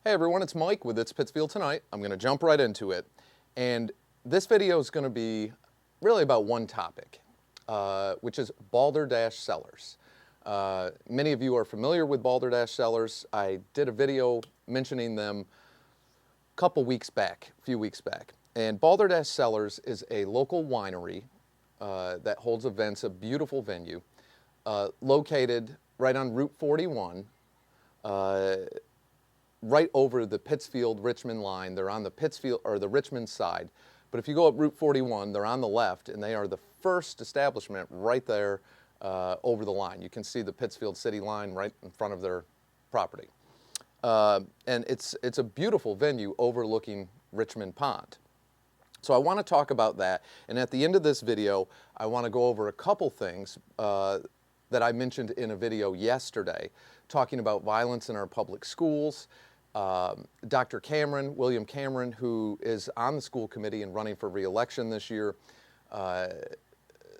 Hey everyone, it's Mike with It's Pittsfield Tonight. I'm going to jump right into it. And this video is going to be really about one topic, which is Balderdash Cellars. Many of you are familiar with Balderdash Cellars. I did a video mentioning them a few weeks back. And Balderdash Cellars is a local winery that holds events, a beautiful venue, located right on Route 41, right over the Pittsfield-Richmond line. They're on the Pittsfield or the Richmond side. But if you go up Route 41, they're on the left, and they are the first establishment right there over the line. You can see the Pittsfield city line right in front of their property. And it's a beautiful venue overlooking Richmond Pond. So I want to talk about that. And at the end of this video, I want to go over a couple things that I mentioned in a video yesterday, talking about violence in our public schools. Dr. William Cameron, who is on the school committee and running for re-election this year,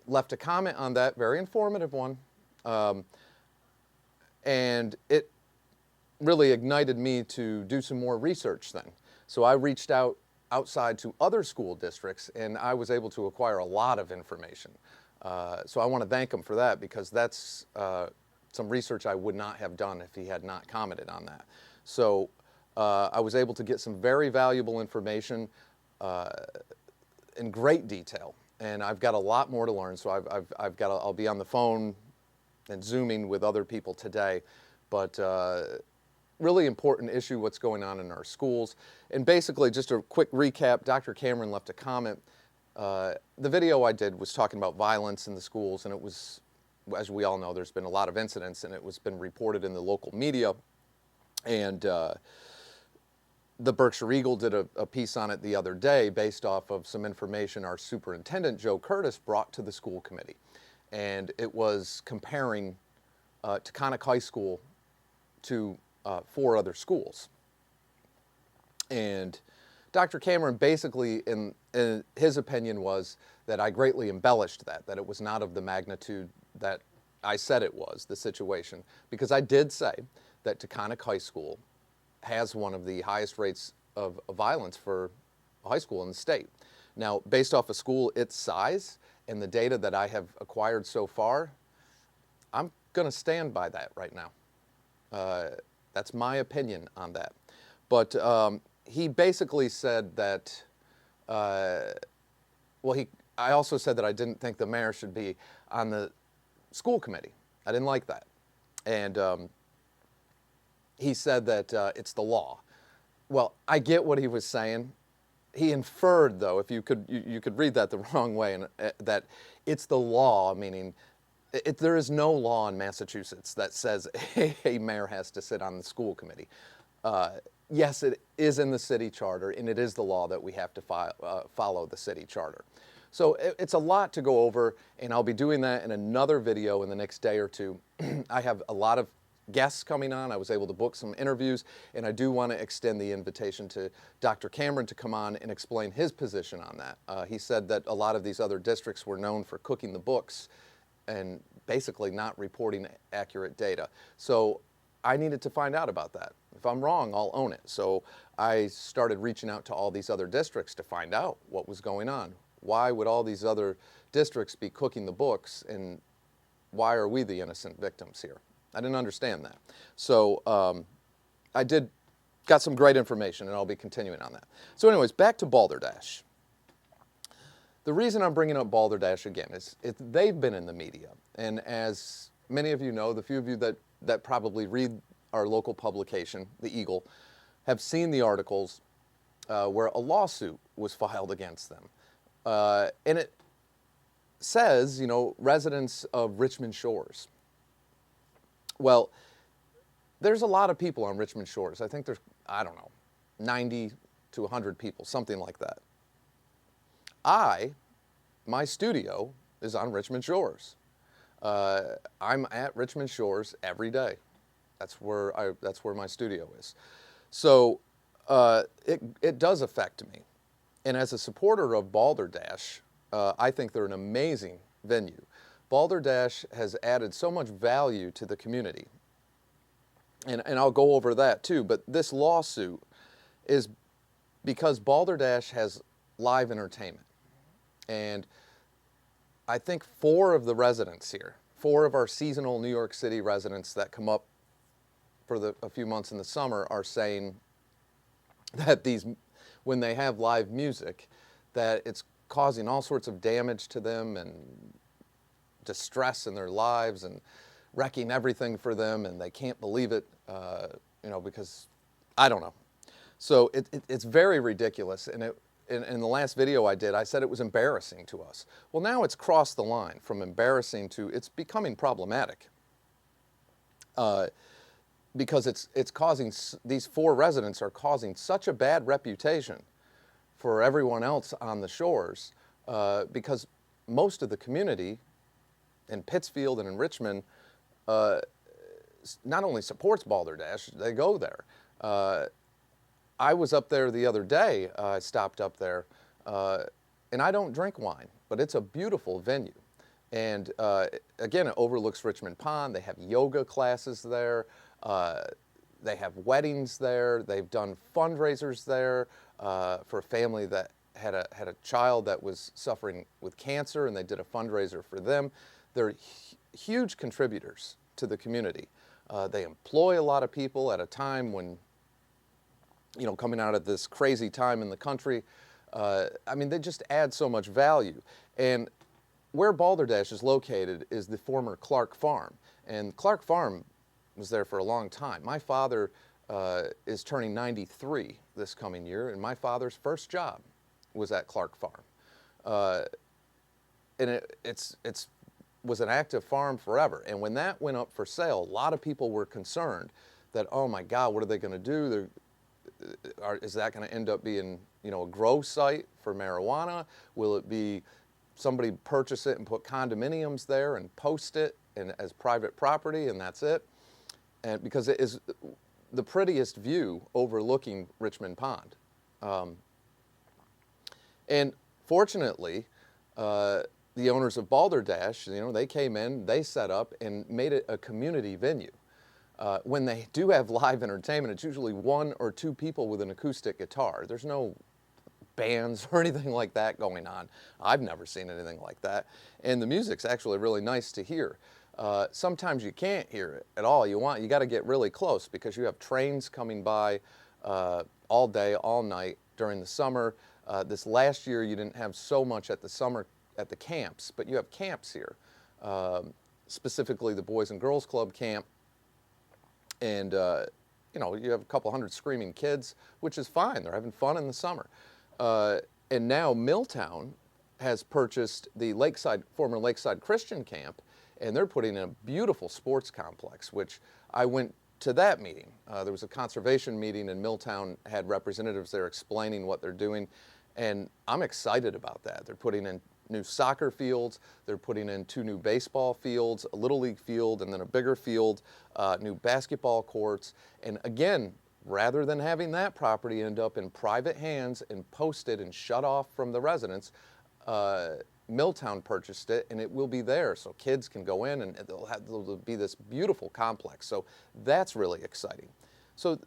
left a comment on that, very informative one, and it really ignited me to do some more research then. So I reached outside to other school districts, and I was able to acquire a lot of information. So I want to thank him for that, because that's some research I would not have done if he had not commented on that. So I was able to get some very valuable information in great detail, and I've got a lot more to learn. So I'll be on the phone and Zooming with other people today, but really important issue, what's going on in our schools. And basically, just a quick recap, Dr. Cameron left a comment. The video I did was talking about violence in the schools, and it was, as we all know, there's been a lot of incidents, and it was been reported in the local media. And the Berkshire Eagle did a piece on it the other day based off of some information our superintendent, Joe Curtis, brought to the school committee. And it was comparing Taconic High School to 4 other schools. And Dr. Cameron basically, in his opinion, was that I greatly embellished that it was not of the magnitude that I said it was, the situation. Because I did say that Taconic High School has one of the highest rates of violence for a high school in the state. Now, based off a school its size and the data that I have acquired so far, I'm going to stand by that right now. That's my opinion on that. But he basically said that, I also said that I didn't think the mayor should be on the school committee. I didn't like that. And he said that it's the law. Well, I get what he was saying. He inferred, though, if you could read that the wrong way, and that it's the law, meaning there is no law in Massachusetts that says a mayor has to sit on the school committee. Yes, it is in the city charter, and it is the law that we have to follow the city charter. So it's a lot to go over, and I'll be doing that in another video in the next day or two. I have a lot of guests coming on. I was able to book some interviews, and I do want to extend the invitation to Dr. Cameron to come on and explain his position on that. He said that a lot of these other districts were known for cooking the books and basically not reporting accurate data. So I needed to find out about that. If I'm wrong, I'll own it. So I started reaching out to all these other districts to find out what was going on. Why would all these other districts be cooking the books, and why are we the innocent victims here? I didn't understand that. So I got some great information, and I'll be continuing on that. So anyways, back to Balderdash. The reason I'm bringing up Balderdash again is they've been in the media. And as many of you know, the few of you that probably read our local publication, the Eagle, have seen the articles where a lawsuit was filed against them. And it says, residents of Richmond Shores. Well, there's a lot of people on Richmond Shores. I think there's, 90 to 100 people, something like that. My studio is on Richmond Shores. I'm at Richmond Shores every day. That's where my studio is. So it does affect me. And as a supporter of Balderdash, I think they're an amazing venue. Balderdash has added so much value to the community. and I'll go over that too, but this lawsuit is because Balderdash has live entertainment. And I think 4 of the residents here, 4 of our seasonal New York City residents that come up for a few months in the summer are saying that when they have live music, that it's causing all sorts of damage to them and distress in their lives and wrecking everything for them, and they can't believe it, because I don't know. So it's very ridiculous, and in the last video I did, I said it was embarrassing to us. Well, now it's crossed the line from embarrassing to it's becoming problematic. Because it's causing, these 4 residents are causing such a bad reputation for everyone else on the shores, because most of the community in Pittsfield and in Richmond not only supports Balderdash, they go there. I was up there the other day, I stopped up there, and I don't drink wine, but it's a beautiful venue. And again, it overlooks Richmond Pond. They have yoga classes there. They have weddings there. They've done fundraisers there for a family that had a child that was suffering with cancer, and they did a fundraiser for them. They're huge contributors to the community. They employ a lot of people at a time when, coming out of this crazy time in the country, they just add so much value. And where Balderdash is located is the former Clark Farm. And Clark Farm was there for a long time. My father is turning 93 this coming year, and my father's first job was at Clark Farm. And it was an active farm forever. And when that went up for sale, a lot of people were concerned that, oh my God, what are they going to do? Is that going to end up being, a grow site for marijuana? Will it be somebody purchase it and put condominiums there and post it as private property, and that's it? And because it is the prettiest view overlooking Richmond Pond. And fortunately, the owners of Balderdash, they came in, they set up and made it a community venue. When they do have live entertainment, it's usually 1 or 2 people with an acoustic guitar. There's no bands or anything like that going on. I've never seen anything like that. And the music's actually really nice to hear. Sometimes you can't hear it at all. You got to get really close because you have trains coming by all day, all night during the summer. This last year you didn't have so much at the camps, but you have camps here, specifically the Boys and Girls Club camp. And you have a couple hundred screaming kids, which is fine. They're having fun in the summer. And now Milltown has purchased the former Lakeside Christian Camp, and they're putting in a beautiful sports complex, which I went to that meeting. There was a conservation meeting, and Milltown had representatives there explaining what they're doing, and I'm excited about that. They're putting in new soccer fields, they're putting in 2 new baseball fields, a little league field, and then a bigger field, new basketball courts. And again, rather than having that property end up in private hands and posted and shut off from the residents, Milltown purchased it, and it will be there, so kids can go in, and there'll be this beautiful complex. So that's really exciting. So,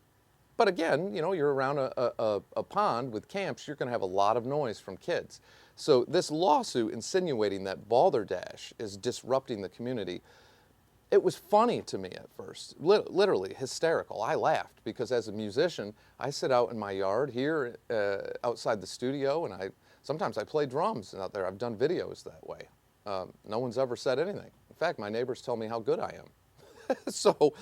but again, you're around a pond with camps, you're going to have a lot of noise from kids. So this lawsuit insinuating that Balderdash is disrupting the community, it was funny to me at first, literally hysterical. I laughed because as a musician, I sit out in my yard here outside the studio, and sometimes I play drums out there. I've done videos that way. No one's ever said anything. In fact, my neighbors tell me how good I am. So,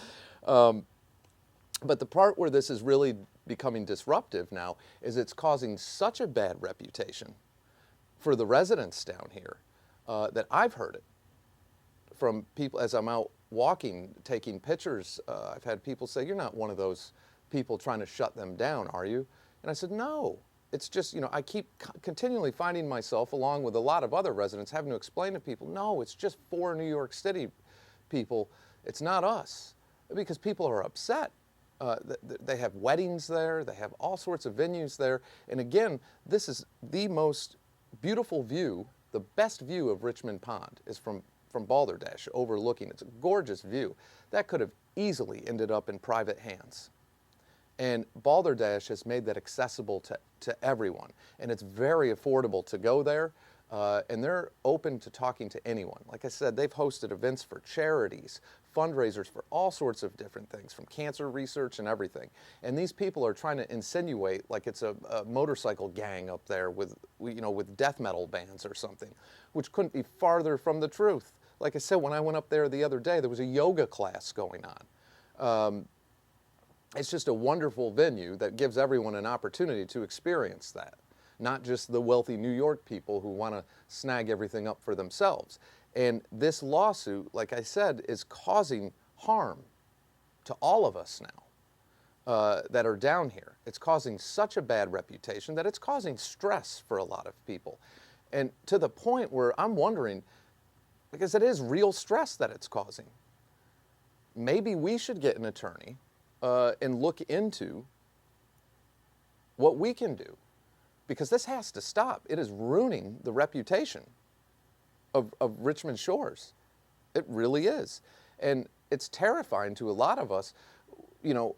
but the part where this is really becoming disruptive now is it's causing such a bad reputation for the residents down here that I've heard it from people as I'm out walking, taking pictures. I've had people say, "You're not one of those people trying to shut them down, are you?" And I said, "No. It's just, I keep continually finding myself, along with a lot of other residents, having to explain to people, no, it's just 4 New York City people. It's not us." Because people are upset. They have weddings there. They have all sorts of venues there. And again, this is the most beautiful view, the best view of Richmond Pond is from from Balderdash overlooking. It's a gorgeous view. That could have easily ended up in private hands. And Balderdash has made that accessible to everyone. And it's very affordable to go there. And they're open to talking to anyone. Like I said, they've hosted events for charities, fundraisers for all sorts of different things, from cancer research and everything. And these people are trying to insinuate like it's a motorcycle gang up there with, you know, with death metal bands or something, which couldn't be farther from the truth. Like I said, when I went up there the other day, there was a yoga class going on. It's just a wonderful venue that gives everyone an opportunity to experience that. Not just the wealthy New York people who want to snag everything up for themselves. And this lawsuit, like I said, is causing harm to all of us now that are down here. It's causing such a bad reputation that it's causing stress for a lot of people. And to the point where I'm wondering, because it is real stress that it's causing, maybe we should get an attorney and look into what we can do. Because this has to stop. It is ruining the reputation of Richmond Shores. It really is. And it's terrifying to a lot of us, you know,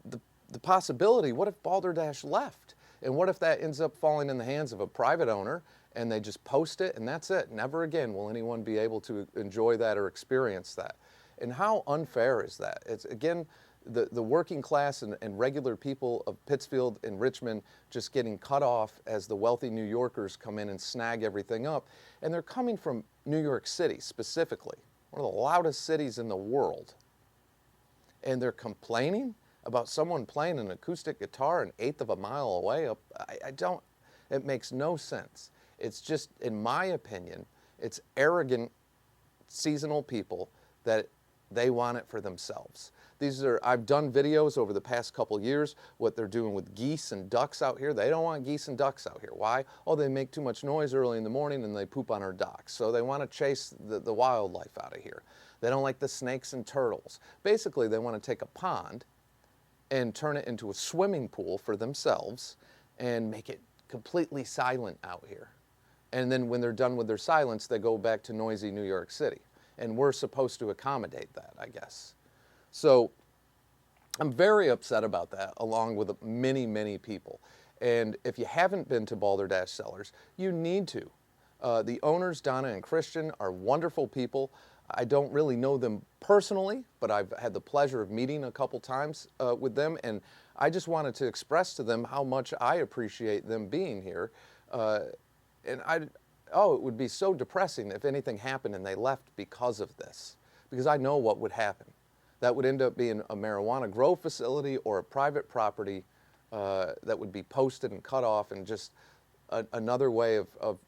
the possibility, what if Balderdash left? And what if that ends up falling in the hands of a private owner and they just post it and that's it? Never again will anyone be able to enjoy that or experience that. And how unfair is that? It's, again, the working class and regular people of Pittsfield and Richmond just getting cut off as the wealthy New Yorkers come in and snag everything up. And they're coming from New York City specifically, one of the loudest cities in the world. And they're complaining about someone playing an acoustic guitar an eighth of a mile away. It makes no sense. It's just, in my opinion, it's arrogant seasonal people that they want it for themselves. I've done videos over the past couple years, what they're doing with geese and ducks out here. They don't want geese and ducks out here. Why? Oh, they make too much noise early in the morning and they poop on our docks. So they want to chase the wildlife out of here. They don't like the snakes and turtles. Basically, they want to take a pond and turn it into a swimming pool for themselves and make it completely silent out here. And then when they're done with their silence, they go back to noisy New York City. And we're supposed to accommodate that, I guess. So I'm very upset about that, along with many, many people. And if you haven't been to Balderdash Cellars, you need to. The owners, Donna and Christian, are wonderful people. I don't really know them personally, but I've had the pleasure of meeting a couple times with them. And I just wanted to express to them how much I appreciate them being here. And it would be so depressing if anything happened and they left because of this, because I know what would happen. That would end up being a marijuana grow facility or a private property that would be posted and cut off, and just another way of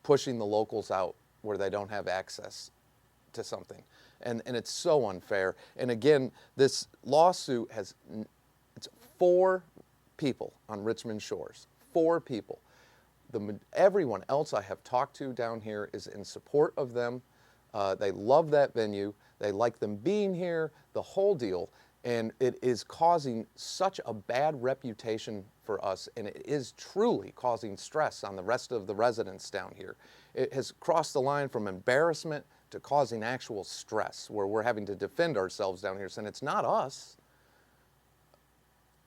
pushing the locals out where they don't have access to something. And it's so unfair. And again, this lawsuit it's 4 people on Richmond Shores, 4 people. Everyone else I have talked to down here is in support of them. They love that venue. They like them being here, the whole deal. And it is causing such a bad reputation for us, and it is truly causing stress on the rest of the residents down here. It has crossed the line from embarrassment to causing actual stress, where we're having to defend ourselves down here, saying it's not us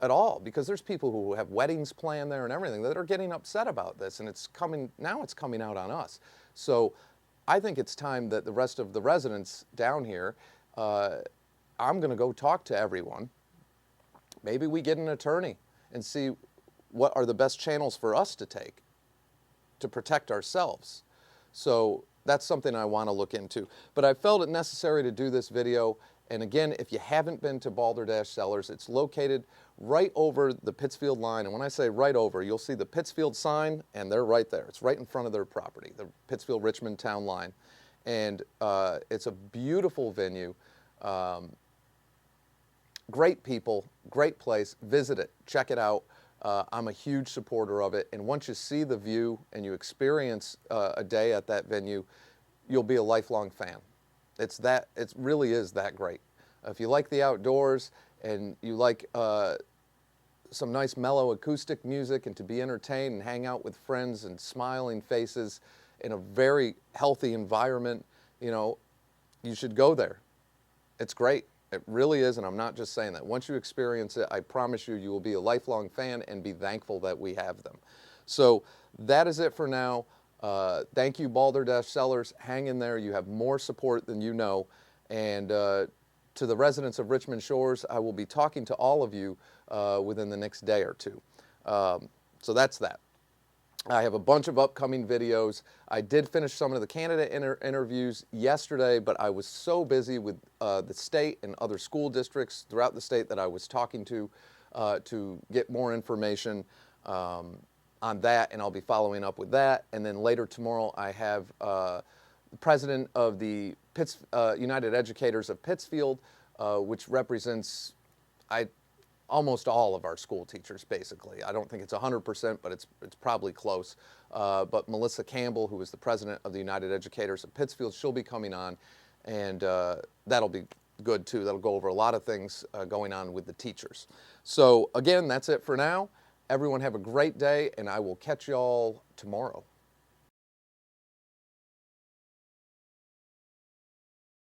at all, because there's people who have weddings planned there and everything that are getting upset about this, and it's coming out on us. So I think it's time that the rest of the residents down here, I'm going to go talk to everyone. Maybe we get an attorney and see what are the best channels for us to take to protect ourselves. So that's something I want to look into. But I felt it necessary to do this video. And again, if you haven't been to Balderdash Cellars, it's located right over the Pittsfield line. And when I say right over, you'll see the Pittsfield sign, and they're right there. It's right in front of their property, the Pittsfield-Richmond town line. And it's a beautiful venue. Great people, great place. Visit it, check it out. I'm a huge supporter of it. And once you see the view and you experience a day at that venue, you'll be a lifelong fan. It really is that great. If you like the outdoors and you like some nice mellow acoustic music and to be entertained and hang out with friends and smiling faces in a very healthy environment you know, you should go there. It's great. It really is, and I'm not just saying that. Once you experience it, I promise you, you will be a lifelong fan and be thankful that we have them. So that is it for now. Thank you, Balderdash Cellars. Hang in there. You have more support than you know. And to the residents of Richmond Shores, I will be talking to all of you within the next day or two. So that's that. I have a bunch of upcoming videos. I did finish some of the candidate interviews yesterday, but I was so busy with the state and other school districts throughout the state that I was talking to get more information on that, and I'll be following up with that. And then later tomorrow, I have the president of the United Educators of Pittsfield, which represents almost all of our school teachers, basically. I don't think it's 100%, but it's probably close. But Melissa Campbell, who is the president of the United Educators of Pittsfield, she'll be coming on, and that'll be good too. That'll go over a lot of things going on with the teachers. So again, that's it for now. Everyone have a great day, and I will catch y'all tomorrow.